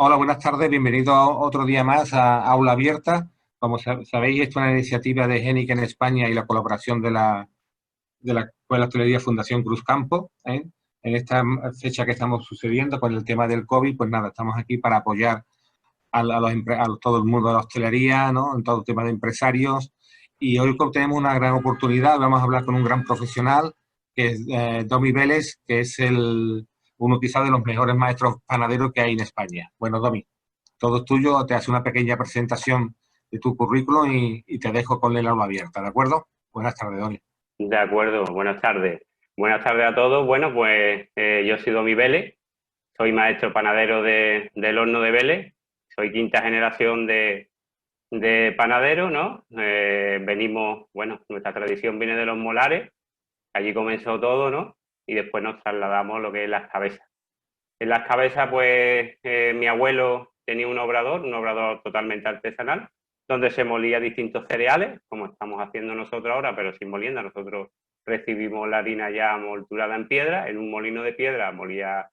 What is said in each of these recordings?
Hola, buenas tardes. Bienvenido a otro día más a Aula Abierta. Como sabéis, esto es una iniciativa de Génica en España y la colaboración de la Escuela de Hostelería Fundación Cruz Campo. En esta fecha que estamos sucediendo con el tema del COVID, pues nada, estamos aquí para apoyar todo el mundo de la hostelería, ¿no? En todo el tema de empresarios. Y hoy tenemos una gran oportunidad. Vamos a hablar con un gran profesional, que es Domi Vélez, que es uno quizá de los mejores maestros panaderos que hay en España. Bueno, Domi, todo es tuyo. Te hace una pequeña presentación de tu currículum y te dejo con el aula abierta, ¿de acuerdo? Buenas tardes, Domi. De acuerdo, buenas tardes. Buenas tardes a todos. Bueno, pues yo soy Domi Vélez, soy maestro panadero del horno de Vélez, soy quinta generación de panadero, ¿no? Venimos, bueno, nuestra tradición viene de los Molares, allí comenzó todo, ¿no? Y después nos trasladamos a lo que es Las Cabezas. En Las Cabezas, pues mi abuelo tenía un obrador totalmente artesanal, donde se molía distintos cereales, como estamos haciendo nosotros ahora, pero sin molienda. Nosotros recibimos la harina ya molturada en piedra, en un molino de piedra molía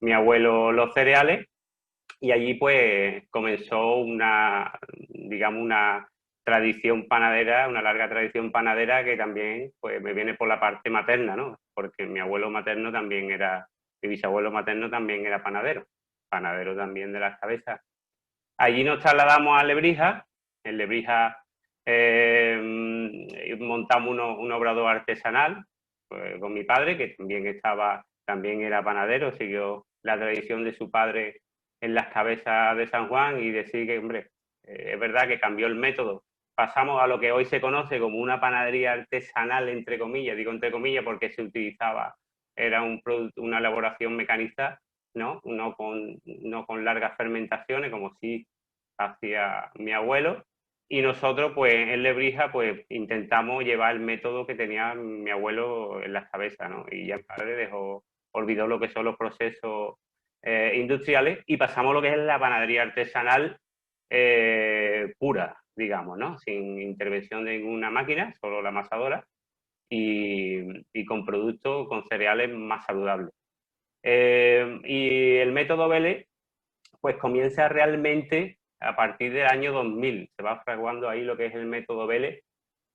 mi abuelo los cereales, y allí pues comenzó digamos, una tradición panadera, una larga tradición panadera que también pues me viene por la parte materna, ¿no? Porque mi abuelo materno también era, mi bisabuelo materno también era panadero, panadero también de Las Cabezas. Allí nos trasladamos a Lebrija. En Lebrija montamos un obrador artesanal pues, con mi padre, que también era panadero, siguió la tradición de su padre en Las Cabezas de San Juan, y decir que, hombre, es verdad que cambió el método. Pasamos a lo que hoy se conoce como una panadería artesanal, entre comillas, digo entre comillas porque se utilizaba, era una elaboración mecanizada, ¿no? No con largas fermentaciones, como sí hacía mi abuelo. Y nosotros, pues, en Lebrija, pues, intentamos llevar el método que tenía mi abuelo en las cabezas, ¿no? Y ya mi padre olvidó lo que son los procesos industriales, y pasamos a lo que es la panadería artesanal pura, digamos, ¿no? Sin intervención de ninguna máquina, solo la amasadora, y con productos, con cereales más saludables. Y el método Vélez, pues comienza realmente a partir del año 2000. Se va fraguando ahí lo que es el método Vélez,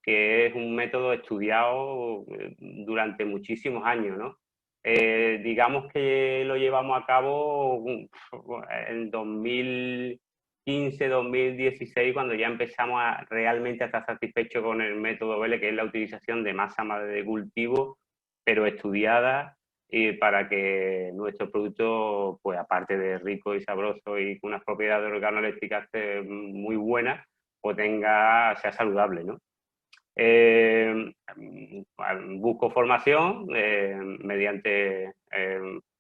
que es un método estudiado durante muchísimos años, ¿no? Digamos que lo llevamos a cabo en 2015, 2016, cuando ya empezamos realmente a estar satisfechos con el método Vélez, que es la utilización de masa madre de cultivo, pero estudiada, para que nuestro producto, pues aparte de rico y sabroso y con unas propiedades organolépticas muy buenas, pues sea saludable, ¿no? Busco formación mediante,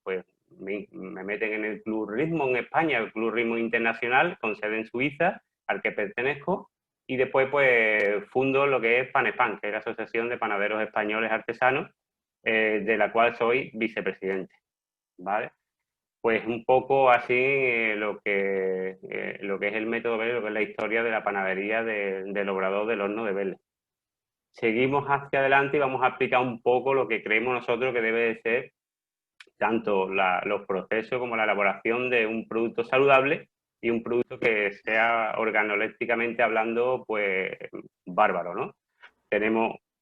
pues me meten en el Club Ritmo en España, el Club Ritmo Internacional, con sede en Suiza, al que pertenezco, y después pues fundo lo que es Panepán, que es la Asociación de Panaderos Españoles Artesanos, de la cual soy vicepresidente, ¿vale? Pues un poco así lo que es el método Vélez, lo que es la historia de la panadería del obrador del horno de Vélez. Seguimos hacia adelante y vamos a explicar un poco lo que creemos nosotros que debe de ser tanto los procesos como la elaboración de un producto saludable y un producto que sea organolépticamente hablando, pues bárbaro, ¿no?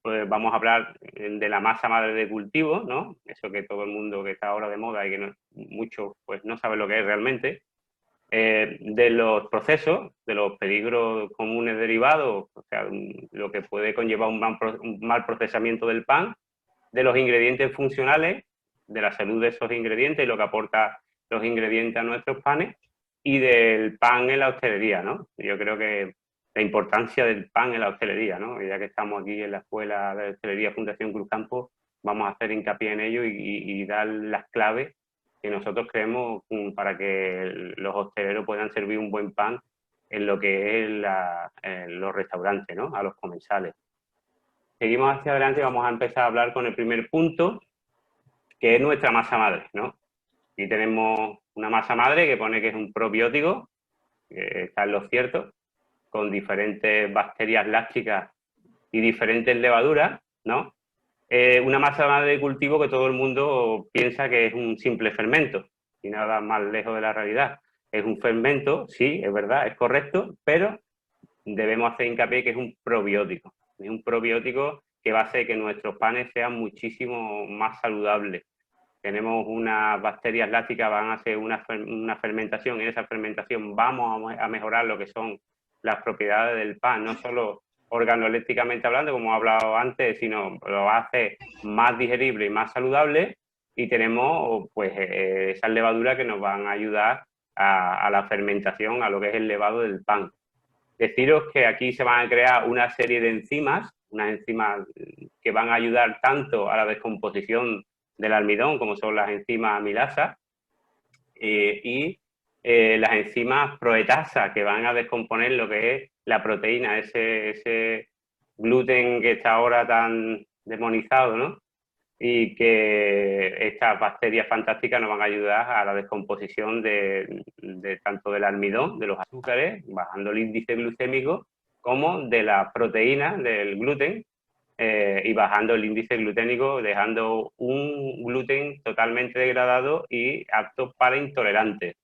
Pues vamos a hablar de la masa madre de cultivo, ¿no? Eso que todo el mundo que está ahora de moda y que muchos pues no saben lo que es realmente. De los procesos, de los peligros comunes derivados, o sea, lo que puede conllevar un mal procesamiento del pan, de los ingredientes funcionales, de la salud de esos ingredientes y lo que aporta los ingredientes a nuestros panes, y del pan en la hostelería, ¿no? Yo creo que la importancia del pan en la hostelería, ¿no? Ya que estamos aquí en la Escuela de Hostelería Fundación Cruz Campo, vamos a hacer hincapié en ello y dar las claves que nosotros creemos para que los hosteleros puedan servir un buen pan en lo que es los restaurantes, ¿no? A los comensales. Seguimos hacia adelante y vamos a empezar a hablar con el primer punto, que es nuestra masa madre, ¿no? Aquí tenemos una masa madre que pone que es un probiótico, que está en lo cierto, con diferentes bacterias lácticas y diferentes levaduras, ¿no? Una masa madre de cultivo que todo el mundo piensa que es un simple fermento, y nada más lejos de la realidad. es un fermento, sí, es verdad, es correcto, pero debemos hacer hincapié que es un probiótico. Es un probiótico que va a hacer que nuestros panes sean muchísimo más saludables. Tenemos unas bacterias lácticas, van a hacer una fermentación, y en esa fermentación vamos a mejorar lo que son las propiedades del pan, no solo organolépticamente hablando, como he hablado antes, sino lo va a hacer más digerible y más saludable, y tenemos pues esas levaduras que nos van a ayudar a la fermentación, a lo que es el levado del pan. Deciros que aquí se van a crear una serie de enzimas, unas enzimas que van a ayudar tanto a la descomposición del almidón, como son las enzimas amilasa, y las enzimas proteasa, que van a descomponer lo que es la proteína, ese gluten que está ahora tan demonizado, ¿no? Y que estas bacterias fantásticas nos van a ayudar a la descomposición de tanto del almidón, de los azúcares, bajando el índice glucémico, como de las proteínas, del gluten, y bajando el índice gluténico, dejando un gluten totalmente degradado y apto para intolerantes,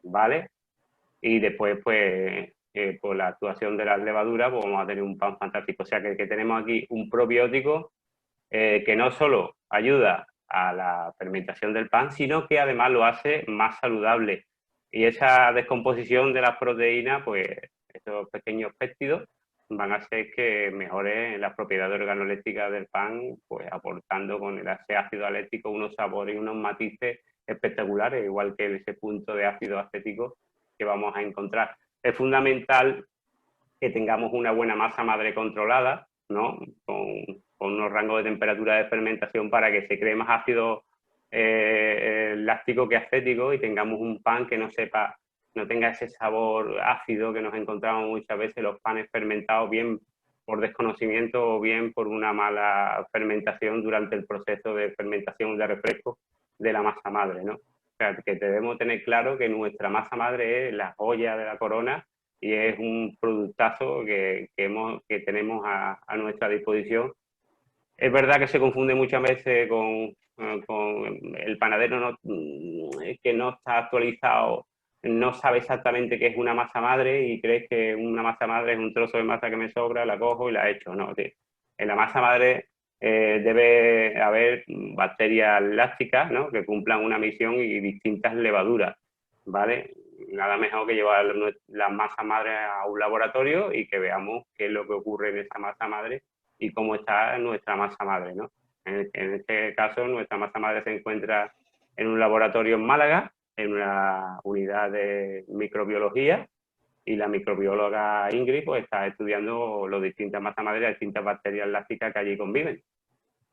¿vale? Y después, pues, por la actuación de las levaduras, pues vamos a tener un pan fantástico. O sea, que tenemos aquí un probiótico que no solo ayuda a la fermentación del pan, sino que además lo hace más saludable. Y esa descomposición de las proteínas, pues esos pequeños péptidos van a hacer que mejore las propiedades organolépticas del pan, pues aportando con ese ácido aléctico unos sabores y unos matices espectaculares, igual que ese punto de ácido acético que vamos a encontrar. Es fundamental que tengamos una buena masa madre controlada, ¿no? Con unos rangos de temperatura de fermentación para que se cree más ácido láctico que acético y tengamos un pan que no tenga ese sabor ácido que nos encontramos muchas veces los panes fermentados, bien por desconocimiento o bien por una mala fermentación durante el proceso de fermentación de refresco de la masa madre, ¿no? O sea, que debemos tener claro que nuestra masa madre es la joya de la corona y es un productazo que tenemos a nuestra disposición. Es verdad que se confunde muchas veces con el panadero que no está actualizado, no sabe exactamente qué es una masa madre y crees que una masa madre es un trozo de masa que me sobra, la cojo y la echo. No, en la masa madre debe haber bacterias lácticas, ¿no? Que cumplan una misión y distintas levaduras, ¿vale? Nada mejor que llevar la masa madre a un laboratorio y que veamos qué es lo que ocurre en esa masa madre y cómo está nuestra masa madre, ¿no? En este caso, nuestra masa madre se encuentra en un laboratorio en Málaga, en una unidad de microbiología, y la microbióloga Ingrid pues, está estudiando las distintas masas madre, las distintas bacterias lácticas que allí conviven.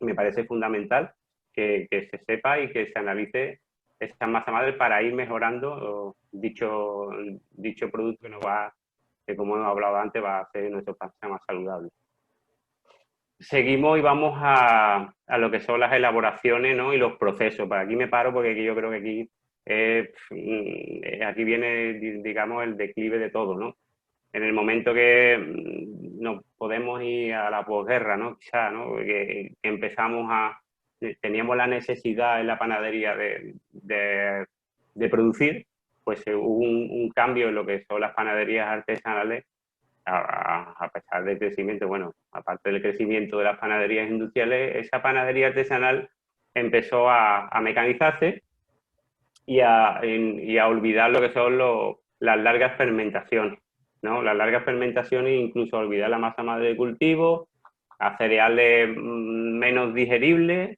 Me parece fundamental que se sepa y que se analice esa masa madre para ir mejorando dicho producto que como hemos hablado antes, va a hacer nuestro pan más saludable. Seguimos y vamos a lo que son las elaboraciones, ¿no? Y los procesos. Por aquí me paro porque aquí yo creo que aquí viene, digamos, el declive de todo, ¿no? En el momento que nos podemos ir a la posguerra, ¿no? Quizá, ¿no? Que empezamos teníamos la necesidad en la panadería de producir, pues hubo un cambio en lo que son las panaderías artesanales, a pesar del crecimiento, bueno, aparte del crecimiento de las panaderías industriales, esa panadería artesanal empezó a mecanizarse y a olvidar lo que son las largas fermentaciones, ¿no? Las largas fermentaciones, incluso a olvidar la masa madre de cultivo, a cereales menos digeribles,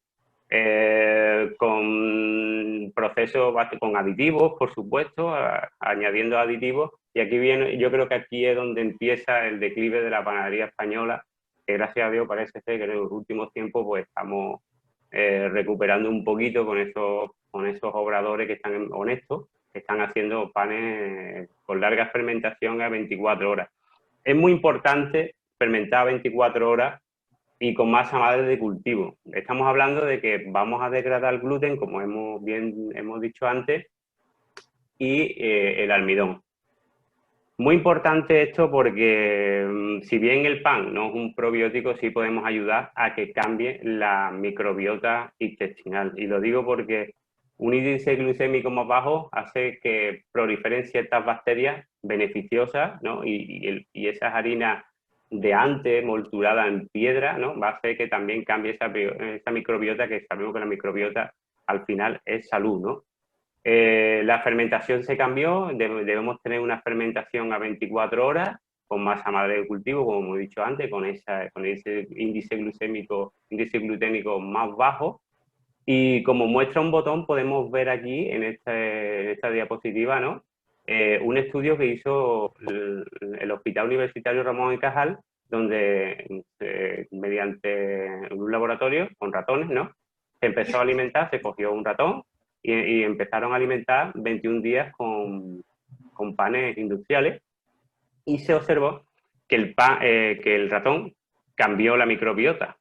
con procesos, con aditivos, por supuesto, añadiendo aditivos. Y aquí viene, yo creo que aquí es donde empieza el declive de la panadería española, que gracias a Dios parece ser que en los últimos tiempos pues estamos recuperando un poquito con esos obradores que están honestos, que están haciendo panes con larga fermentación a 24 horas. Es muy importante fermentar a 24 horas y con masa madre de cultivo. Estamos hablando de que vamos a degradar el gluten, como hemos dicho antes, y el almidón. Muy importante esto porque si bien el pan no es un probiótico, sí podemos ayudar a que cambie la microbiota intestinal. Y lo digo porque Un índice glucémico más bajo hace que proliferen ciertas bacterias beneficiosas, ¿no? Y esas harinas de antes molturadas en piedra, ¿no? Va a hacer que también cambie esa microbiota, que sabemos que la microbiota al final es salud, ¿no? La fermentación se cambió, debemos tener una fermentación a 24 horas con masa madre de cultivo, como hemos dicho antes, con ese índice gluténico más bajo. Y como muestra un botón, podemos ver aquí en esta diapositiva, ¿no? Un estudio que hizo el Hospital Universitario Ramón y Cajal, donde mediante un laboratorio con ratones, ¿no? Se empezó a alimentar, se cogió un ratón y empezaron a alimentar 21 días con panes industriales y se observó que el ratón cambió la microbiota.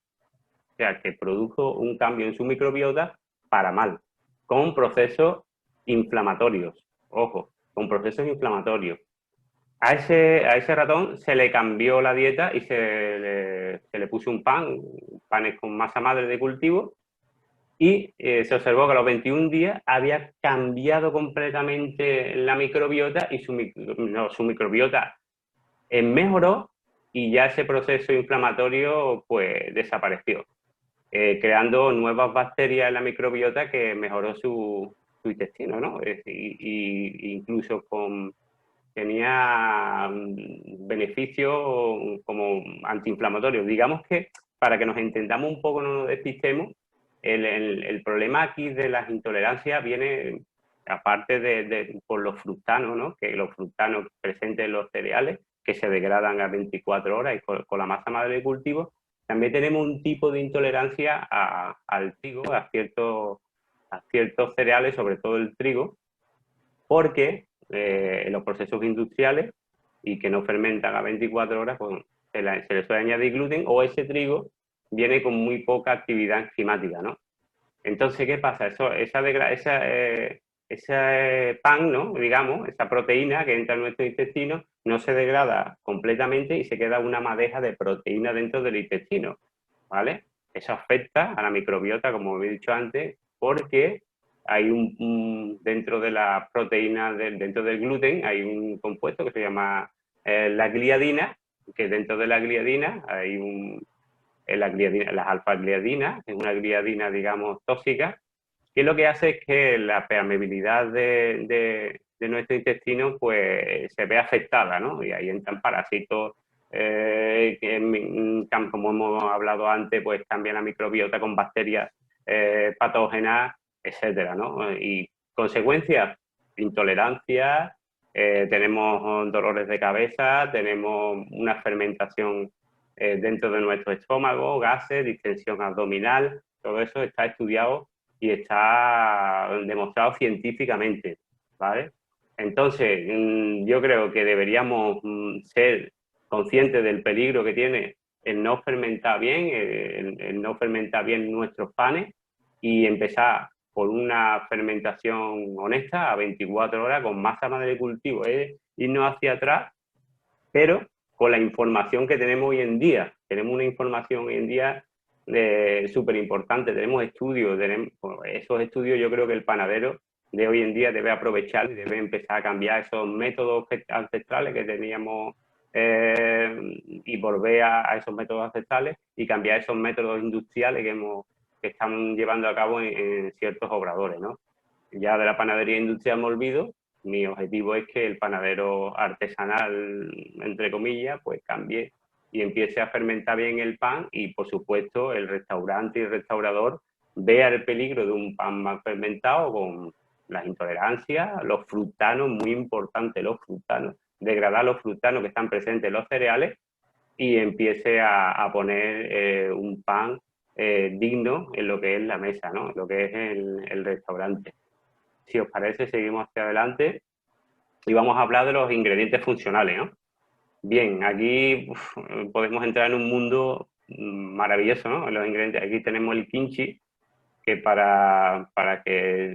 O sea, que produjo un cambio en su microbiota para mal, con procesos inflamatorios. Ojo, con procesos inflamatorios. A ese ratón se le cambió la dieta y se le puso panes con masa madre de cultivo, y se observó que a los 21 días había cambiado completamente la microbiota y su microbiota mejoró, y ya ese proceso inflamatorio pues desapareció, creando nuevas bacterias en la microbiota que mejoró su intestino, ¿no? Y incluso tenía beneficios como antiinflamatorios. Digamos que, para que nos entendamos un poco, no nos despistemos, el problema aquí de las intolerancias viene, aparte por los fructanos, ¿no? Que los fructanos presentes en los cereales, que se degradan a 24 horas y con la masa madre de cultivo. También tenemos un tipo de intolerancia al trigo, a ciertos cereales, sobre todo el trigo, porque en los procesos industriales y que no fermentan a 24 horas, pues se le suele añadir gluten, o ese trigo viene con muy poca actividad enzimática, ¿no? Entonces, ¿qué pasa? Ese pan, ¿no? Digamos, esa proteína que entra en nuestro intestino, no se degrada completamente y se queda una madeja de proteína dentro del intestino, ¿vale? Eso afecta a la microbiota, como he dicho antes, porque hay dentro de la proteína, dentro del gluten, hay un compuesto que se llama la gliadina, que dentro de la gliadina hay las alfa-gliadinas, es una gliadina, digamos, tóxica, que lo que hace es que la permeabilidad de nuestro intestino pues se ve afectada, ¿no? Y ahí entran parásitos, como hemos hablado antes, pues cambia la microbiota con bacterias patógenas, etcétera, ¿no? Y consecuencias, intolerancia, tenemos dolores de cabeza, tenemos una fermentación dentro de nuestro estómago, gases, distensión abdominal, todo eso está estudiado y está demostrado científicamente, ¿vale? Entonces, yo creo que deberíamos ser conscientes del peligro que tiene el no fermentar bien, el no fermentar bien nuestros panes, y empezar por una fermentación honesta a 24 horas con masa madre de cultivo, irnos hacia atrás, pero con la información que tenemos hoy en día. Tenemos una información hoy en día súper importante, tenemos estudios, esos estudios yo creo que el panadero de hoy en día debe aprovechar y debe empezar a cambiar esos métodos ancestrales que teníamos y volver a esos métodos ancestrales y cambiar esos métodos industriales que están llevando a cabo en ciertos obradores, ¿no? Ya de la panadería industrial me olvido. Mi objetivo es que el panadero artesanal, entre comillas, pues cambie y empiece a fermentar bien el pan, y por supuesto el restaurante y el restaurador vea el peligro de un pan mal fermentado con las intolerancias, los fructanos, muy importante los fructanos, degradar los fructanos que están presentes en los cereales, y empiece a poner un pan digno en lo que es la mesa, ¿no? Lo que es el restaurante. Si os parece, seguimos hacia adelante y vamos a hablar de los ingredientes funcionales, ¿no? Bien, aquí podemos entrar en un mundo maravilloso, ¿no? Los ingredientes. Aquí tenemos el kimchi, que para que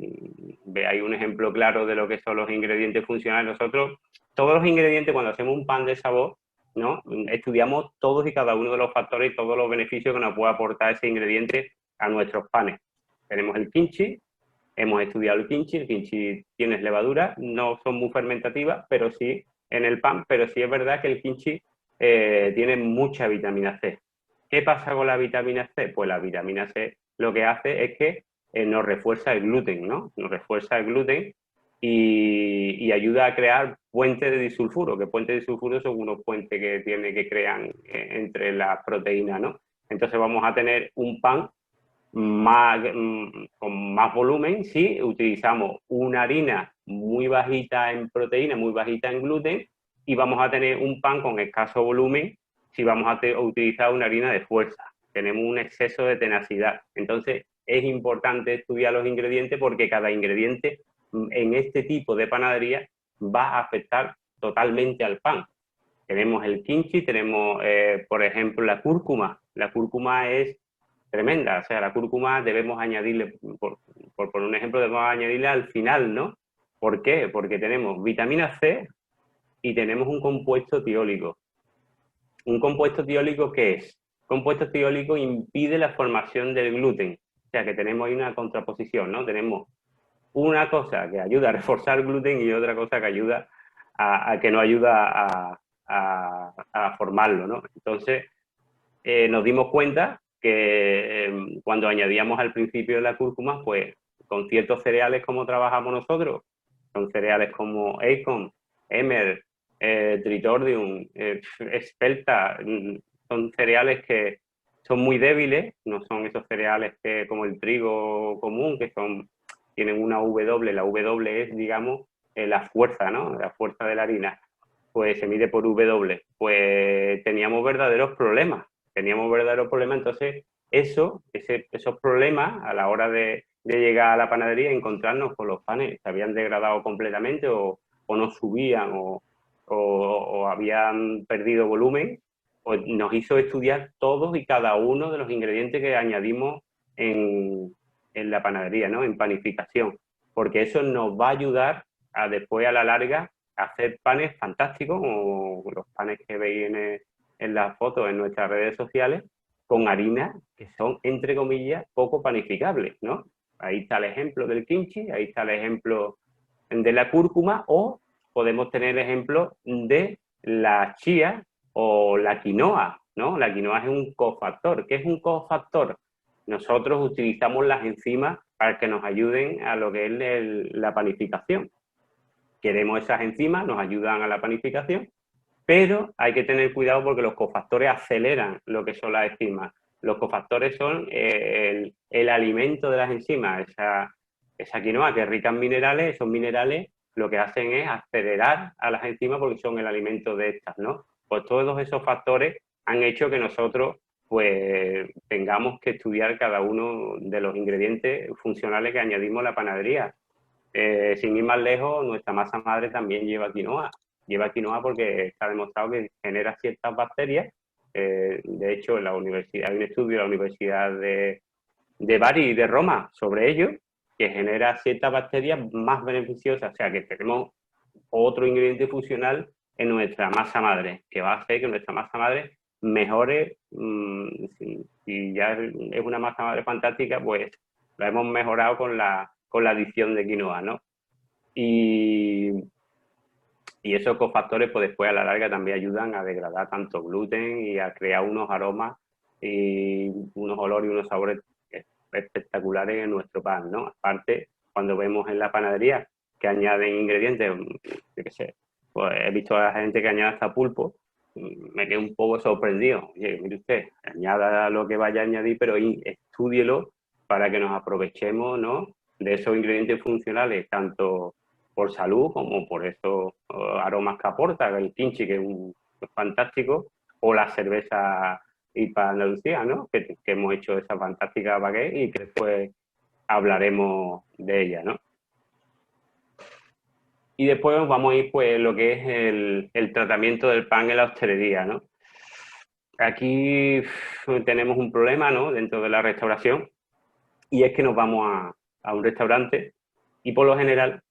veáis un ejemplo claro de lo que son los ingredientes funcionales, nosotros, todos los ingredientes, cuando hacemos un pan de sabor, ¿no? Estudiamos todos y cada uno de los factores y todos los beneficios que nos puede aportar ese ingrediente a nuestros panes. Tenemos el kimchi, Hemos estudiado el kimchi tiene levadura, no son muy fermentativas, pero sí en el pan, pero sí es verdad que el kimchi tiene mucha vitamina C. ¿Qué pasa con la vitamina C? Pues la vitamina C lo que hace es que nos refuerza el gluten, ¿no? Nos refuerza el gluten y ayuda a crear puentes de disulfuro, que puentes de disulfuro son unos puentes que crean entre las proteínas, ¿no? Entonces vamos a tener un pan con más volumen si utilizamos una harina muy bajita en proteína, muy bajita en gluten, y vamos a tener un pan con escaso volumen si vamos a utilizar una harina de fuerza. Tenemos un exceso de tenacidad. Entonces, es importante estudiar los ingredientes porque cada ingrediente en este tipo de panadería va a afectar totalmente al pan. Tenemos el kimchi, tenemos, por ejemplo, la cúrcuma. La cúrcuma es tremenda, o sea, la cúrcuma debemos añadirle, por poner un ejemplo, debemos añadirle al final, ¿no? ¿Por qué? Porque tenemos vitamina C y tenemos un compuesto tiólico. ¿Un compuesto tiólico qué es? Compuesto tiólico impide la formación del gluten, o sea que tenemos ahí una contraposición, ¿no? Tenemos una cosa que ayuda a reforzar el gluten y otra cosa que ayuda a que no ayuda a formarlo, ¿no? Entonces, nos dimos cuenta que cuando añadíamos al principio de la cúrcuma, pues con ciertos cereales como trabajamos nosotros, son cereales como Acorn, Emmer, Tritordium, Espelta, son cereales que son muy débiles, no son esos cereales que, como el trigo común, que tienen una W, la W es, digamos, la fuerza, ¿no? La fuerza de la harina, pues se mide por W, pues teníamos verdaderos problemas, entonces esos problemas a la hora de llegar a la panadería, encontrarnos con los panes se habían degradado completamente o no subían o habían perdido volumen, pues nos hizo estudiar todos y cada uno de los ingredientes que añadimos en la panadería, ¿no? En panificación, porque eso nos va a ayudar a después a la larga hacer panes fantásticos, como los panes que veis en las fotos en nuestras redes sociales, con harinas que son, entre comillas, poco panificables, ¿no? Ahí está el ejemplo del kimchi, ahí está el ejemplo de la cúrcuma, o podemos tener el ejemplo de la chía o la quinoa, ¿no? La quinoa es un cofactor. ¿Qué es un cofactor? Nosotros utilizamos las enzimas para que nos ayuden a lo que es la panificación. Queremos esas enzimas, nos ayudan a la panificación, pero hay que tener cuidado porque los cofactores aceleran lo que son las enzimas. Los cofactores son el alimento de las enzimas, esa quinoa que es rica en minerales, esos minerales lo que hacen es acelerar a las enzimas porque son el alimento de estas, ¿no? Pues todos esos factores han hecho que nosotros pues tengamos que estudiar cada uno de los ingredientes funcionales que añadimos a la panadería. Sin ir más lejos, nuestra masa madre también lleva quinoa. Lleva quinoa porque está demostrado que genera ciertas bacterias. De hecho, en la universidad, hay un estudio de la Universidad de Bari y de Roma sobre ello, que genera ciertas bacterias más beneficiosas. O sea, que tenemos otro ingrediente funcional en nuestra masa madre, que va a hacer que nuestra masa madre mejore. Si ya es una masa madre fantástica, pues la hemos mejorado con la adición de quinoa, ¿no? Y esos cofactores, pues después a la larga también ayudan a degradar tanto gluten y a crear unos aromas y unos olores y unos sabores espectaculares en nuestro pan, ¿no? Aparte, cuando vemos en la panadería que añaden ingredientes, yo qué sé, pues he visto a la gente que añade hasta pulpo, me quedé un poco sorprendido. Oye, mire usted, añada lo que vaya a añadir, pero estúdielo para que nos aprovechemos, ¿no?, de esos ingredientes funcionales, tanto por salud como por esos aromas que aporta, el kimchi, que es fantástico, o la cerveza IPA Andalucía, ¿no?, que hemos hecho esa fantástica baguette y que después hablaremos de ella, ¿no? Y después vamos a ir, pues, lo que es el tratamiento del pan en la hostelería, ¿no? Aquí tenemos un problema, ¿no?, dentro de la restauración, y es que nos vamos a un restaurante y por lo general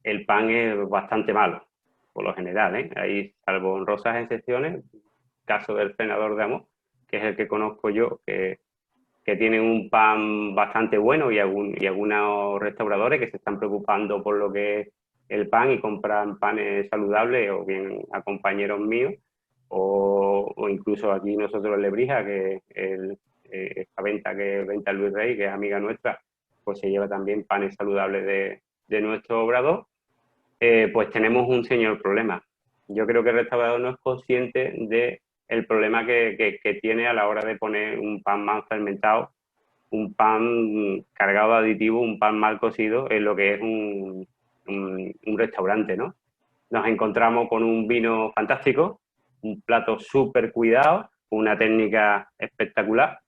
el pan es bastante malo, por lo general, ¿eh? Hay, salvo honrosas excepciones, caso del Senador de Amor, que es el que conozco yo, que que tienen un pan bastante bueno y algunos restauradores que se están preocupando por lo que es el pan y compran panes saludables, o bien a compañeros míos, o incluso aquí nosotros en Lebrija, que esta venta que es Venta Luis Rey, que es amiga nuestra, pues se lleva también panes saludables de nuestro obrador. Pues tenemos un señor problema. Yo creo que el restaurador no es consciente del problema que tiene a la hora de poner un pan mal fermentado, un pan cargado de aditivos, un pan mal cocido en lo que es un restaurante, ¿no? Nos encontramos con un vino fantástico, un plato súper cuidado, una técnica espectacular,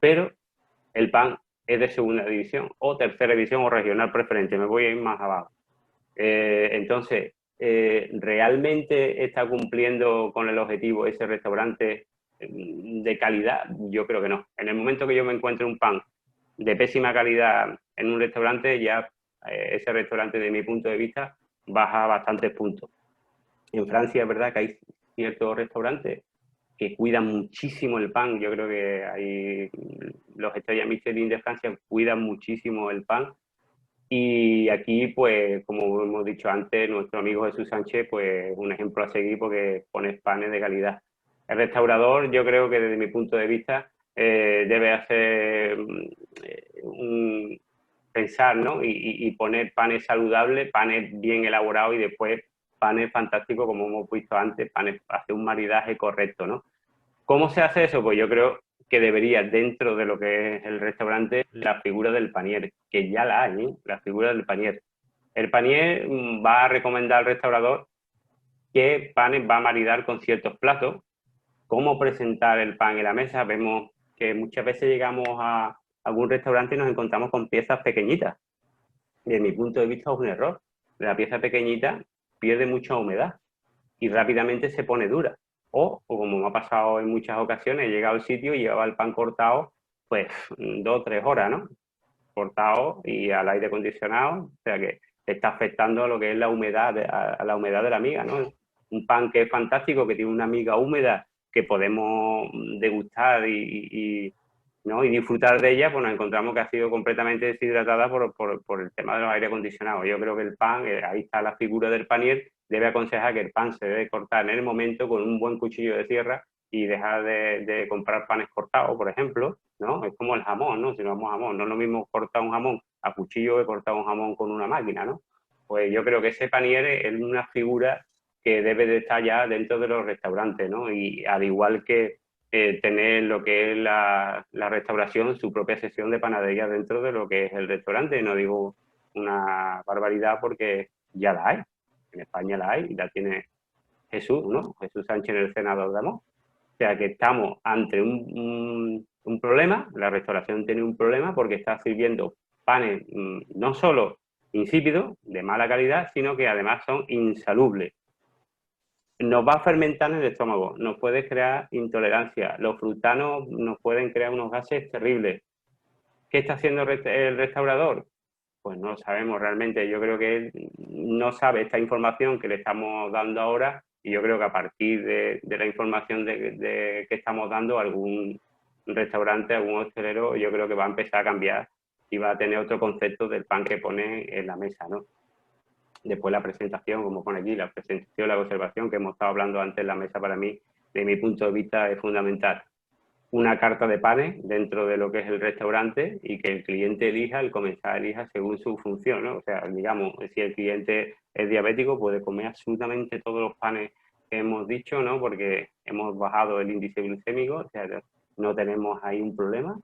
pero el pan es de segunda división o tercera división o regional preferente. Me voy a ir más abajo. Entonces, ¿realmente está cumpliendo con el objetivo ese restaurante de calidad? Yo creo que no. En el momento que yo me encuentre un pan de pésima calidad en un restaurante, ya ese restaurante, de mi punto de vista, baja bastantes puntos. En Francia es verdad que hay ciertos restaurantes que cuidan muchísimo el pan. Yo creo que hay los estrellas Michelin de Francia cuidan muchísimo el pan. Y aquí, pues, como hemos dicho antes, nuestro amigo Jesús Sánchez, pues, un ejemplo a seguir porque pone panes de calidad. El restaurador, yo creo que desde mi punto de vista, debe hacer pensar, ¿no? Y poner panes saludables, panes bien elaborados y después panes fantásticos, como hemos visto antes, panes, hacer un maridaje correcto, ¿no? ¿Cómo se hace eso? Pues yo creo que debería, dentro de lo que es el restaurante, la figura del panier, que ya la hay, ¿eh? La figura del panier. El panier va a recomendar al restaurador qué panes va a maridar con ciertos platos, cómo presentar el pan en la mesa. Vemos que muchas veces llegamos a algún restaurante y nos encontramos con piezas pequeñitas. Desde mi punto de vista es un error. La pieza pequeñita pierde mucha humedad y rápidamente se pone dura. O como me ha pasado en muchas ocasiones, he llegado al sitio y llevaba el pan cortado, pues 2 o 3 horas, ¿no? Cortado y al aire acondicionado, o sea que está afectando a lo que es la humedad, a la humedad de la miga, ¿no? Un pan que es fantástico, que tiene una miga húmeda que podemos degustar ¿no? y disfrutar de ella, pues nos encontramos que ha sido completamente deshidratada por el tema de los aire acondicionados. Yo creo que el pan, ahí está la figura del panier, debe aconsejar que el pan se debe cortar en el momento con un buen cuchillo de sierra y dejar de comprar panes cortados, por ejemplo, ¿no? Es como el jamón, ¿no? Si no vamos jamón, no es lo mismo cortar un jamón a cuchillo que cortar un jamón con una máquina, ¿no? Pues yo creo que ese panier es una figura que debe de estar ya dentro de los restaurantes, ¿no? Y al igual que tener lo que es la restauración, su propia sección de panadería dentro de lo que es el restaurante. No digo una barbaridad porque ya la hay. En España la hay y la tiene Jesús, ¿no? Jesús Sánchez en el Senado de Amor. O sea que estamos ante un problema, la restauración tiene un problema porque está sirviendo panes no solo insípidos, de mala calidad, sino que además son insalubles. Nos va a fermentar en el estómago, nos puede crear intolerancia, los frutanos nos pueden crear unos gases terribles. ¿Qué está haciendo el restaurador? Pues no lo sabemos realmente. Yo creo que él no sabe esta información que le estamos dando ahora y yo creo que a partir de la información que estamos dando, algún restaurante, algún hostelero, yo creo que va a empezar a cambiar y va a tener otro concepto del pan que pone en la mesa, ¿no? Después la presentación, como pone aquí, la presentación, la conservación, que hemos estado hablando antes en la mesa, para mí, de mi punto de vista, es fundamental. Una carta de panes dentro de lo que es el restaurante y que el cliente elija, el comensal elija según su función, ¿no? O sea, digamos, si el cliente es diabético, puede comer absolutamente todos los panes que hemos dicho, ¿no? Porque hemos bajado el índice glucémico, o sea, no tenemos ahí un problema.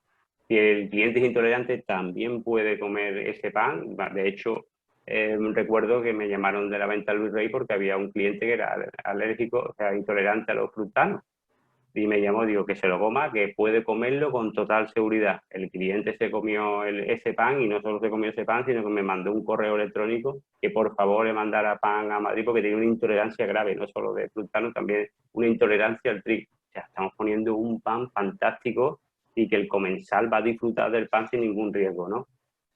Si el cliente es intolerante, también puede comer ese pan. De hecho, recuerdo que me llamaron de la venta Luis Rey porque había un cliente que era alérgico, o sea, intolerante a los frutanos. Y me llamó, digo, que se lo coma, que puede comerlo con total seguridad. El cliente se comió ese pan y no solo se comió ese pan, sino que me mandó un correo electrónico que por favor le mandara pan a Madrid porque tenía una intolerancia grave, no solo de frutano, también una intolerancia al trigo. O sea, estamos poniendo un pan fantástico y que el comensal va a disfrutar del pan sin ningún riesgo, ¿no?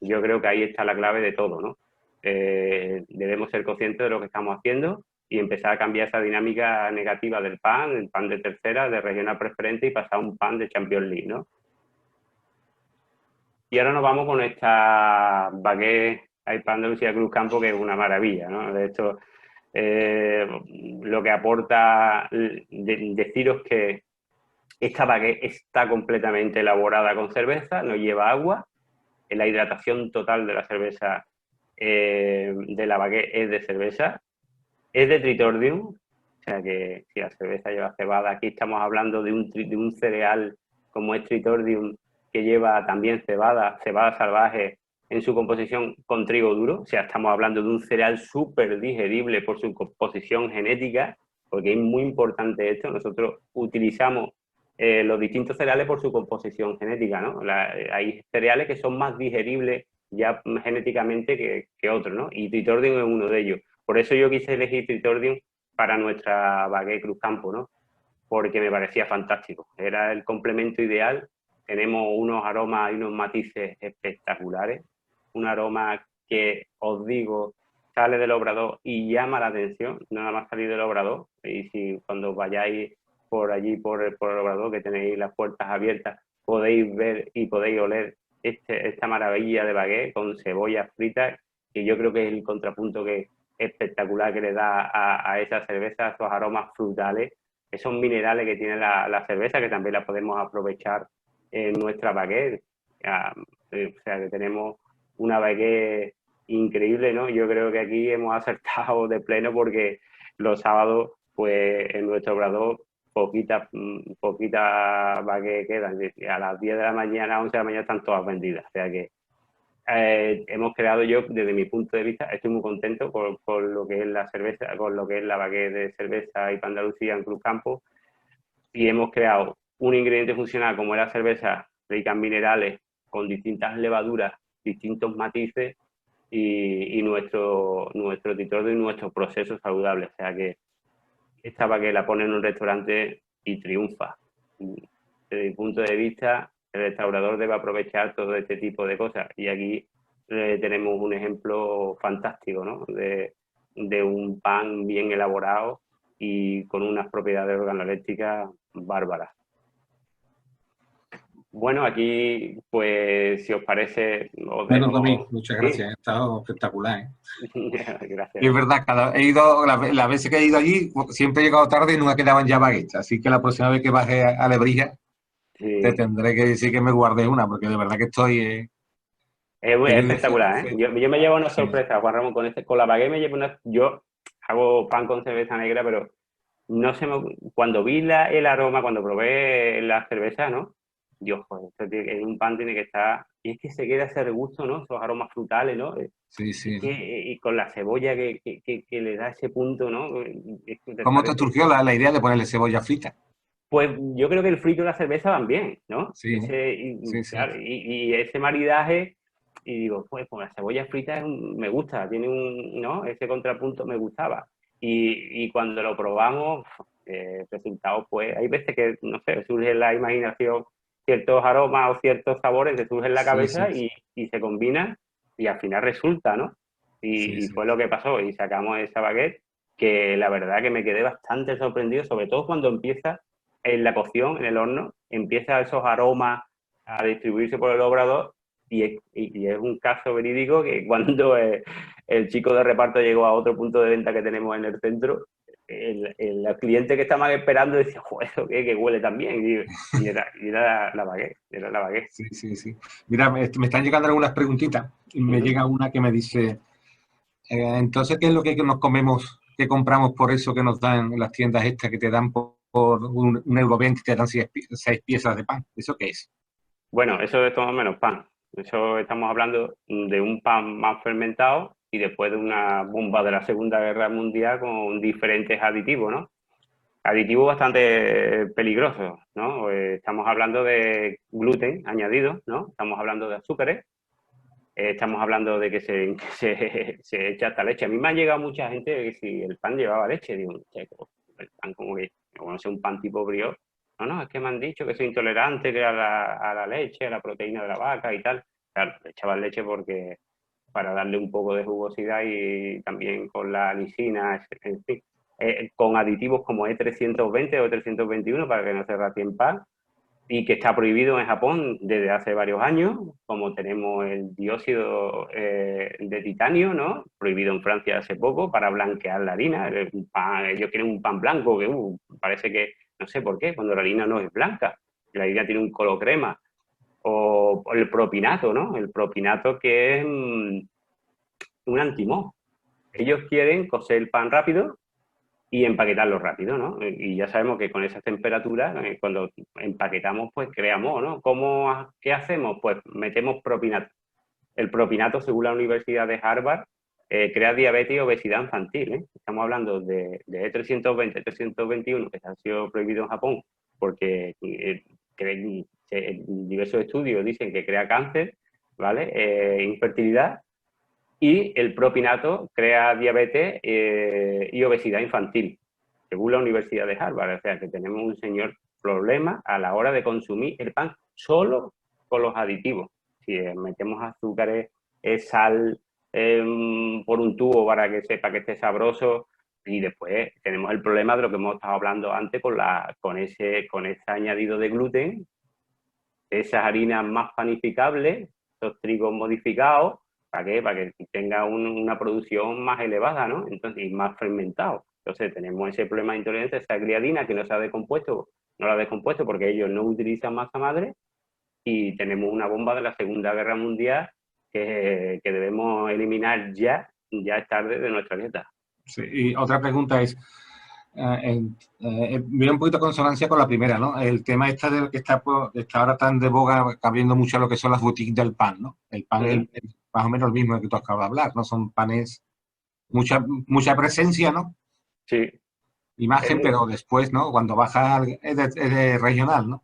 Yo creo que ahí está la clave de todo, ¿no? Debemos ser conscientes de lo que estamos haciendo y empezar a cambiar esa dinámica negativa del pan, el pan de tercera, de regional preferente y pasar a un pan de Champions League, ¿no? Y ahora nos vamos con esta baguette IPA Andalucía Cruz Campo, que es una maravilla, ¿no? De hecho, lo que aporta, deciros que esta baguette está completamente elaborada con cerveza, no lleva agua, la hidratación total de la cerveza, de la baguette, es de cerveza, es de Tritordium, o sea que si la cerveza lleva cebada, aquí estamos hablando de un cereal como es Tritordium, que lleva también cebada salvaje en su composición con trigo duro, o sea, estamos hablando de un cereal súper digerible por su composición genética, porque es muy importante esto, nosotros utilizamos los distintos cereales por su composición genética, ¿no? Hay cereales que son más digeribles ya genéticamente que otros, ¿no? Y Tritordium es uno de ellos. Por eso yo quise elegir Tritordium para nuestra baguette Cruz Campo, ¿no? Porque me parecía fantástico. Era el complemento ideal. Tenemos unos aromas y unos matices espectaculares. Un aroma que, os digo, sale del obrador y llama la atención, nada más salir del obrador. Y si cuando vayáis por allí, por el obrador, que tenéis las puertas abiertas, podéis ver y podéis oler esta maravilla de baguette con cebollas fritas, que yo creo que es el contrapunto que espectacular que le da a esa cerveza, esos aromas frutales, esos minerales que tiene la cerveza, que también la podemos aprovechar en nuestra baguette. O sea, que tenemos una baguette increíble, ¿no? Yo creo que aquí hemos acertado de pleno porque los sábados, pues en nuestro obrador, poquita baguette quedan. A las 10 de la mañana, 11 de la mañana están todas vendidas. O sea que hemos creado, yo desde mi punto de vista estoy muy contento con lo que es la cerveza, con lo que es la baguette de cerveza y Andalucía en Cruz Campo, y hemos creado un ingrediente funcional como es la cerveza rica en minerales, con distintas levaduras, distintos matices y nuestro titordo y nuestro proceso saludable. O sea que esta baguette la pone en un restaurante y triunfa. Desde mi punto de vista, el restaurador debe aprovechar todo este tipo de cosas. Y aquí tenemos un ejemplo fantástico, ¿no? De un pan bien elaborado y con unas propiedades organolépticas bárbaras. Bueno, aquí, pues, si os parece, os Bueno, dejo... Tommy, muchas Sí, gracias. Ha estado espectacular, ¿eh? Y es gracias. verdad, he ido, las veces que he ido allí, siempre he llegado tarde y nunca quedaban ya baguettes. Así que la próxima vez que baje a Lebrija, te Sí. tendré que decir que me guardes una, porque de verdad que estoy Es teniendo espectacular, ¿eh? fe. Yo me llevo una Sí, sorpresa, Juan Ramón, con la baguette me llevo una... Yo hago pan con cerveza negra, pero no se me... Cuando vi el aroma, cuando probé la cerveza, ¿no? Dios, joder, en un pan tiene que estar... Y es que se queda ese regusto, ¿no? Esos aromas frutales, ¿no? sí, Es sí. que, y con la cebolla que le da ese punto, ¿no? Es que te ¿Cómo te parece... surgió la idea de ponerle cebolla frita? Pues yo creo que el frito y la cerveza van bien, ¿no? Sí, sí, sí. Claro, y ese maridaje, y digo, pues la cebolla frita me gusta, tiene ¿no? Ese contrapunto me gustaba. Y cuando lo probamos, resultados, pues hay veces que, no sé, surge en la imaginación ciertos aromas o ciertos sabores, te surgen en la Sí, cabeza sí, y se combinan y al final resulta, ¿no? sí, Y sí. fue lo que pasó y sacamos esa baguette que la verdad que me quedé bastante sorprendido, sobre todo cuando empieza en la cocción, en el horno, empieza esos aromas a distribuirse por el obrador y es un caso verídico que cuando el chico de reparto llegó a otro punto de venta que tenemos en el centro, el cliente que estaba esperando decía, joder, que huele tan bien. Y era la baguette, era la baguette. Sí, sí, sí. Mira, me están llegando algunas preguntitas y me Uh-huh. llega una que me dice, entonces, ¿qué es lo que nos comemos, que compramos por eso que nos dan en las tiendas estas que te dan por un euro 20 y te dan seis piezas de pan? ¿Eso qué es? Bueno, eso es todo menos pan. Eso estamos hablando de un pan más fermentado y después de una bomba de la Segunda Guerra Mundial con diferentes aditivos, ¿no? Aditivos bastante peligrosos, ¿no? Estamos hablando de gluten añadido, ¿no? Estamos hablando de azúcares, estamos hablando de que se echa hasta leche. A mí me ha llegado mucha gente que si el pan llevaba leche, digo, el pan como que, bueno, es un pan tipo brioche. No, no, es que me han dicho que soy intolerante que a la leche, a la proteína de la vaca y tal. Claro, le echaban leche porque para darle un poco de jugosidad y también con la lisina, en fin, con aditivos como E320 o E321 para que no se racie en pan. y que está prohibido en Japón desde hace varios años, como tenemos el dióxido de titanio, ¿no? Prohibido en Francia hace poco para blanquear la harina. Ellos quieren un pan blanco que parece que, no sé por qué, cuando la harina no es blanca, la harina tiene un color crema. O el propinato, ¿no? El propinato que es un antimón. Ellos quieren cocer el pan rápido y empaquetarlo rápido, ¿no? Y ya sabemos que con esas temperaturas, cuando empaquetamos, pues creamos, ¿no? ¿Qué hacemos? Pues metemos propinato. El propinato, según la Universidad de Harvard, crea diabetes y obesidad infantil, ¿eh? Estamos hablando de E320, E321, que han sido prohibidos en Japón, porque diversos estudios dicen que crea cáncer, ¿vale? Infertilidad, y el propinato crea diabetes y obesidad infantil, según la Universidad de Harvard. O sea, que tenemos un señor problema a la hora de consumir el pan solo con los aditivos. Si metemos azúcares, sal por un tubo para que sepa que esté sabroso, y después tenemos el problema de lo que hemos estado hablando antes con ese añadido de gluten, esas harinas más panificables, esos trigos modificados. ¿Para qué? Para que tenga una producción más elevada, ¿no? Entonces, y más fermentado. Entonces, tenemos ese problema de intolerancia, esa gliadina que no se ha descompuesto, no la ha descompuesto porque ellos no utilizan masa madre, y tenemos una bomba de la Segunda Guerra Mundial que debemos eliminar ya es tarde de nuestra dieta. Sí, y otra pregunta es, viene un poquito consonancia con la primera, ¿no? El tema de que está ahora tan de boga, cambiando mucho lo que son las boutiques del pan, ¿no? El pan es más o menos el mismo que tú acabas de hablar, ¿no? Son panes, mucha presencia, ¿no? Sí. Imagen, pero después, ¿no? Cuando baja es de regional, ¿no?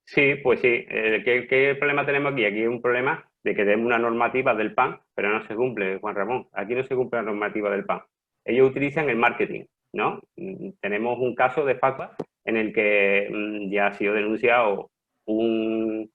Sí, pues sí. ¿Qué problema tenemos aquí? Aquí hay un problema de que tenemos una normativa del pan, pero no se cumple, Juan Ramón. Aquí no se cumple la normativa del pan. Ellos utilizan el marketing, ¿no? Tenemos un caso de FACBA en el que ya ha sido denunciado una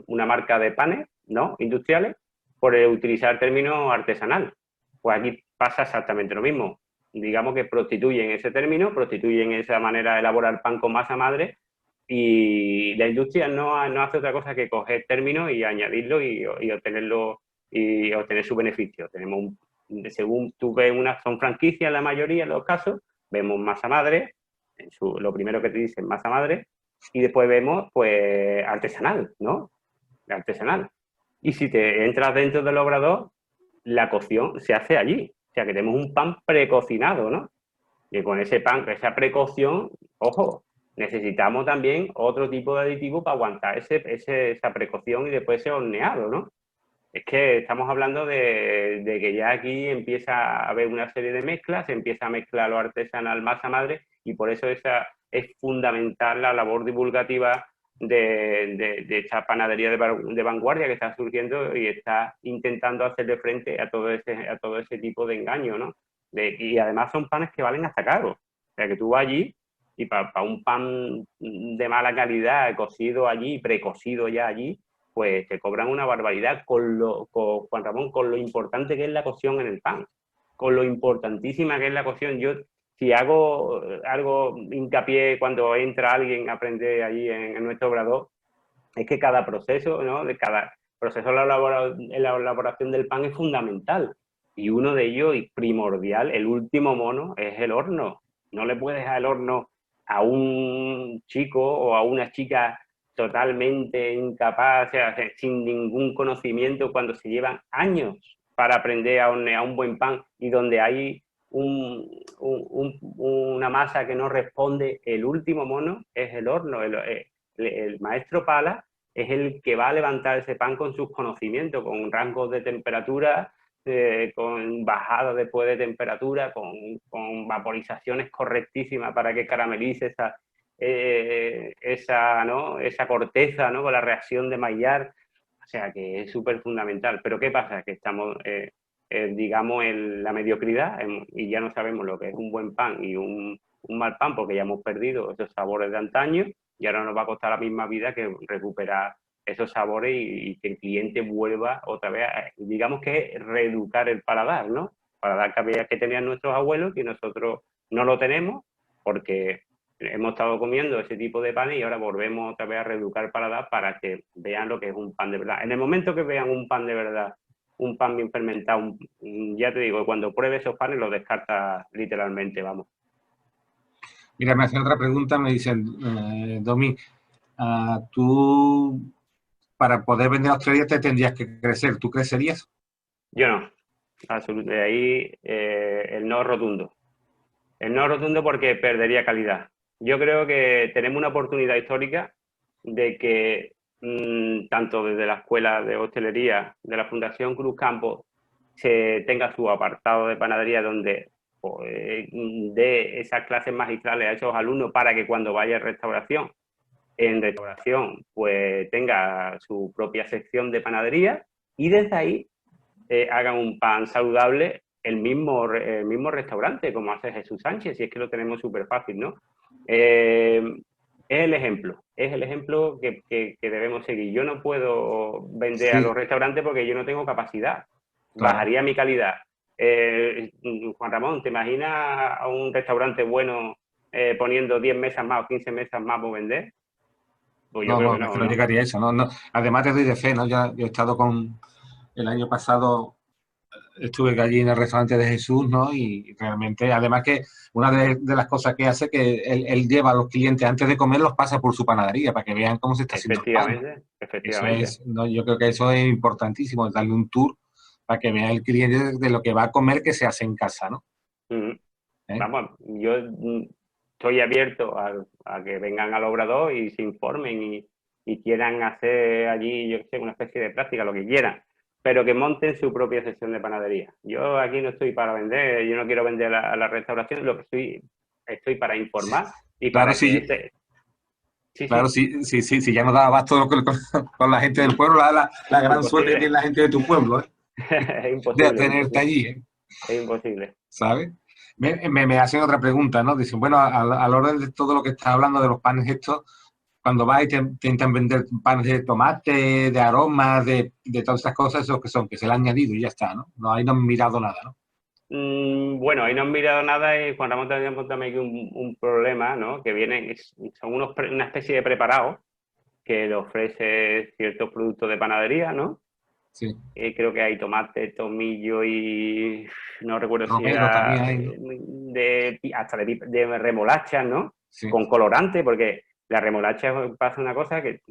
marca de panes, ¿no? Industriales, por utilizar el término artesanal. Pues aquí pasa exactamente lo mismo. Digamos que prostituyen ese término, prostituyen esa manera de elaborar pan con masa madre, y la industria no hace otra cosa que coger términos y añadirlo y obtenerlo y obtener su beneficio. Según tú ves, son franquicias en la mayoría de los casos, vemos masa madre, lo primero que te dicen masa madre, y después vemos pues artesanal, ¿no? Artesanal. Y si te entras dentro del obrador, la cocción se hace allí. O sea que tenemos un pan precocinado, ¿no? Y con ese pan, esa precocción, ojo, necesitamos también otro tipo de aditivo para aguantar esa precocción y después ese horneado, ¿no? Es que estamos hablando de que ya aquí empieza a haber una serie de mezclas, se empieza a mezclar lo artesanal masa madre, y por eso esa es fundamental la labor divulgativa de esta panadería de vanguardia que está surgiendo y está intentando hacerle frente a todo ese tipo de engaño, ¿no? Y además son panes que valen hasta caro. O sea, que tú vas allí y para un pan de mala calidad, cocido allí, precocido ya allí, pues te cobran una barbaridad Juan Ramón, con lo importante que es la cocción en el pan, con lo importantísima que es la cocción. Yo, si hago algo hincapié cuando entra alguien a aprender allí en nuestro obrador, es que cada proceso, ¿no? De cada proceso de la elaboración del pan es fundamental. Y uno de ellos, y primordial, el último mono, es el horno. No le puedes dejar el horno a un chico o a una chica totalmente incapaz, o sea, sin ningún conocimiento, cuando se llevan años para aprender a hornear un buen pan, y donde hay una masa que no responde, el último mono es el horno. El maestro pala es el que va a levantar ese pan con sus conocimientos, con rangos de temperatura, con bajadas después de temperatura, con vaporizaciones correctísimas para que caramelice esa corteza, ¿no? Con la reacción de Maillard. O sea que es súper fundamental. Pero ¿qué pasa? Que estamos, digamos, en la mediocridad, y ya no sabemos lo que es un buen pan y un mal pan, porque ya hemos perdido esos sabores de antaño, y ahora nos va a costar la misma vida que recuperar esos sabores y que el cliente vuelva otra vez, digamos que reeducar el paladar, ¿no? Paladar que tenían nuestros abuelos y nosotros no lo tenemos, porque hemos estado comiendo ese tipo de pan y ahora volvemos otra vez a reeducar el paladar para que vean lo que es un pan de verdad. En el momento que vean un pan de verdad, un pan bien fermentado, ya te digo, cuando pruebes esos panes los descartas literalmente, vamos. Mira, me hacen otra pregunta, me dicen, Domi, tú para poder vender a Australia te tendrías que crecer, ¿tú crecerías? Yo no, absolutamente. De ahí el no rotundo. El no rotundo porque perdería calidad. Yo creo que tenemos una oportunidad histórica de que tanto desde la Escuela de Hostelería de la Fundación Cruz Campo se tenga su apartado de panadería donde pues, dé esas clases magistrales a esos alumnos para que cuando vaya a restauración, en restauración, pues tenga su propia sección de panadería y desde ahí hagan un pan saludable el mismo restaurante, como hace Jesús Sánchez, y es que lo tenemos súper fácil, ¿no? Es el ejemplo que debemos seguir. Yo no puedo vender a Sí, los restaurantes porque yo no tengo capacidad. claro. Bajaría mi calidad. Juan Ramón, ¿te imaginas a un restaurante bueno poniendo 10 mesas más o 15 mesas más por vender? Pues yo No, creo no, que es no, que no ¿no? llegaría a eso, no, no. Además te doy de fe, ¿no? Yo he estado el año pasado estuve allí en el restaurante de Jesús, ¿no? Y realmente, además que una de las cosas que hace que él lleva a los clientes antes de comer, los pasa por su panadería para que vean cómo se está haciendo el pan, ¿no? Efectivamente, Eso efectivamente. es, ¿no? Yo creo que eso es importantísimo, darle un tour para que vea el cliente de lo que va a comer que se hace en casa, ¿no? Mm. ¿Eh? Vamos, yo estoy abierto a que vengan al obrador y se informen y quieran hacer allí, yo qué sé, una especie de práctica, lo que quieran, pero que monten su propia sección de panadería. Yo aquí no estoy para vender, yo no quiero vender a la restauración, lo que estoy para informar y Claro, para que sí, este... Sí, claro, sí, sí, sí, sí, sí, ya no daba abasto con la gente del pueblo, la gran suerte que tiene imposible, la gente de tu pueblo, ¿eh? es De imposible, es tenerte imposible, allí, ¿eh? es imposible. ¿Sabes? Me hacen otra pregunta, ¿no? Dicen, bueno, a la hora de todo lo que estás hablando de los panes estos, cuando vas y te intentan vender panes de tomate, de aromas, de todas estas cosas, esos que son, que se le han añadido y ya está, ¿no? No, ahí no han mirado nada, ¿no? Bueno, ahí no han mirado nada y Juan Ramón también un problema, ¿no? Que vienen, son una especie de preparados que le ofrece ciertos productos de panadería, ¿no? Sí. Creo que hay tomate, tomillo y no recuerdo si Romero era también hay, ¿no? hasta de remolacha, ¿no? Sí. Con colorante, porque la remolacha pasa una cosa que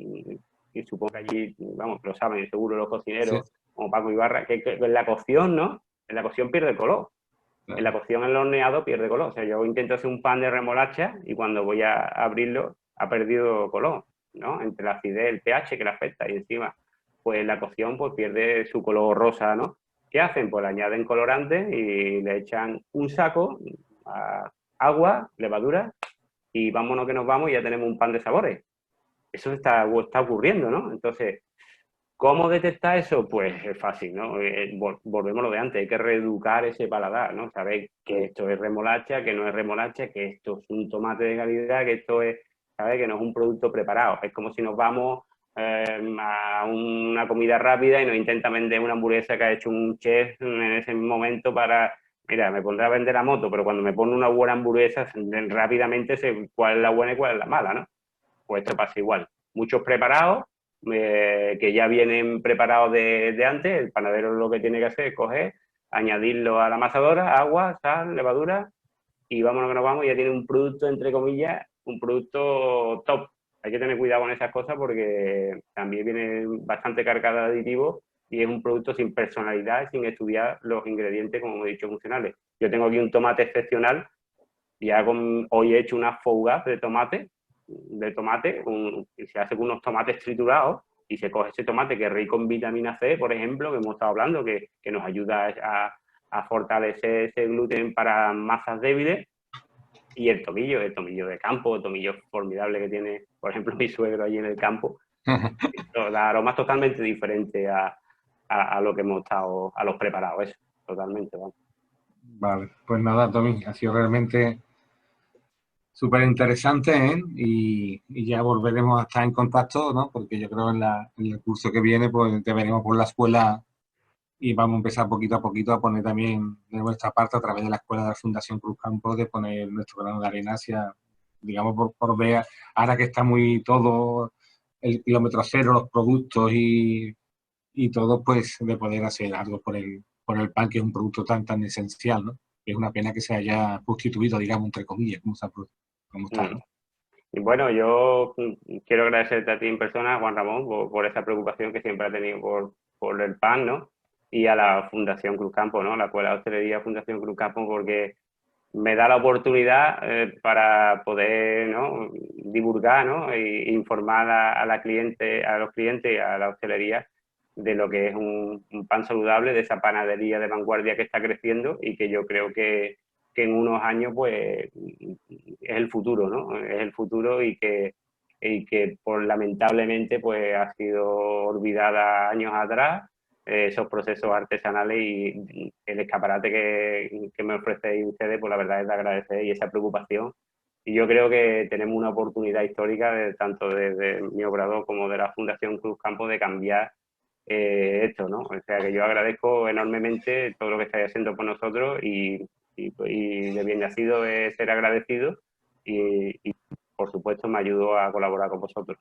supongo que allí, vamos, lo saben seguro los Sí, cocineros como Paco Ibarra, que en la cocción, ¿no? En la cocción pierde el color. En la claro. cocción, en el horneado, pierde color. O sea, yo intento hacer un pan de remolacha y cuando voy a abrirlo, ha perdido color, ¿no? Entre la acidez, el pH que le afecta y encima, pues la cocción pues pierde su color rosa, ¿no? ¿Qué hacen? Pues le añaden colorante y le echan un saco, agua, levadura y vámonos que nos vamos y ya tenemos un pan de sabores. Eso está ocurriendo, ¿no? Entonces, ¿cómo detectar eso? Pues es fácil, ¿no? Volvemos a lo de antes, hay que reeducar ese paladar, ¿no? Saber que esto es remolacha, que no es remolacha, que esto es un tomate de calidad, que esto es, ¿sabes? Que no es un producto preparado. Es como si nos vamos a una comida rápida y nos intenta vender una hamburguesa que ha hecho un chef en ese momento para, mira, me pondré a vender la moto, pero cuando me pone una buena hamburguesa, rápidamente sé cuál es la buena y cuál es la mala, ¿no? Pues esto pasa igual. Muchos preparados que ya vienen preparados de antes, el panadero lo que tiene que hacer es coger, añadirlo a la amasadora, agua, sal, levadura y vámonos que nos vamos, ya tiene un producto, entre comillas, un producto top. Hay que tener cuidado con esas cosas porque también viene bastante cargada de aditivos y es un producto sin personalidad, sin estudiar los ingredientes, como he dicho, funcionales. Yo tengo aquí un tomate excepcional y hoy he hecho una fougasse de tomate, se hace con unos tomates triturados y se coge ese tomate que es rico en vitamina C, por ejemplo, que hemos estado hablando, que nos ayuda a fortalecer ese gluten para masas débiles, y el tomillo de campo, el tomillo formidable que tiene, por ejemplo, mi suegro allí en el campo, da aromas totalmente diferentes a lo que hemos estado, a los preparados, eso, totalmente, vamos. Vale, pues nada, Tommy, ha sido realmente súper interesante, ¿eh? Y ya volveremos a estar en contacto, ¿no? Porque yo creo en el curso que viene, pues te veremos por la escuela y vamos a empezar poquito a poquito a poner también de nuestra parte a través de la escuela de la Fundación Cruz Campo, de poner nuestro grano de arena hacia digamos, por ver, ahora que está muy todo el kilómetro cero, los productos y todo, pues de poder hacer algo por el pan, que es un producto tan esencial, ¿no? Es una pena que se haya sustituido, digamos, entre comillas, como está, ¿no? Y bueno, yo quiero agradecerte a ti en persona, Juan Ramón, por esa preocupación que siempre ha tenido por el pan, ¿no? Y a la Fundación Cruz Campo, ¿no? La Escuela de Hostelería Fundación Cruz Campo, porque me da la oportunidad para poder, ¿no?, divulgar, ¿no?, e informar a los clientes y a la hostelería de lo que es un pan saludable, de esa panadería de vanguardia que está creciendo y que yo creo que en unos años pues es el futuro, ¿no? Es el futuro y que por, lamentablemente pues ha sido olvidada años atrás, esos procesos artesanales, y el escaparate que me ofrecéis ustedes, pues la verdad es de agradecer, y esa preocupación. Y yo creo que tenemos una oportunidad histórica, tanto desde mi obrador como de la Fundación Cruz Campo, de cambiar esto, ¿no? O sea que yo agradezco enormemente todo lo que estáis haciendo por nosotros, y de bien nacido es ser agradecido, y por supuesto me ayudo a colaborar con vosotros.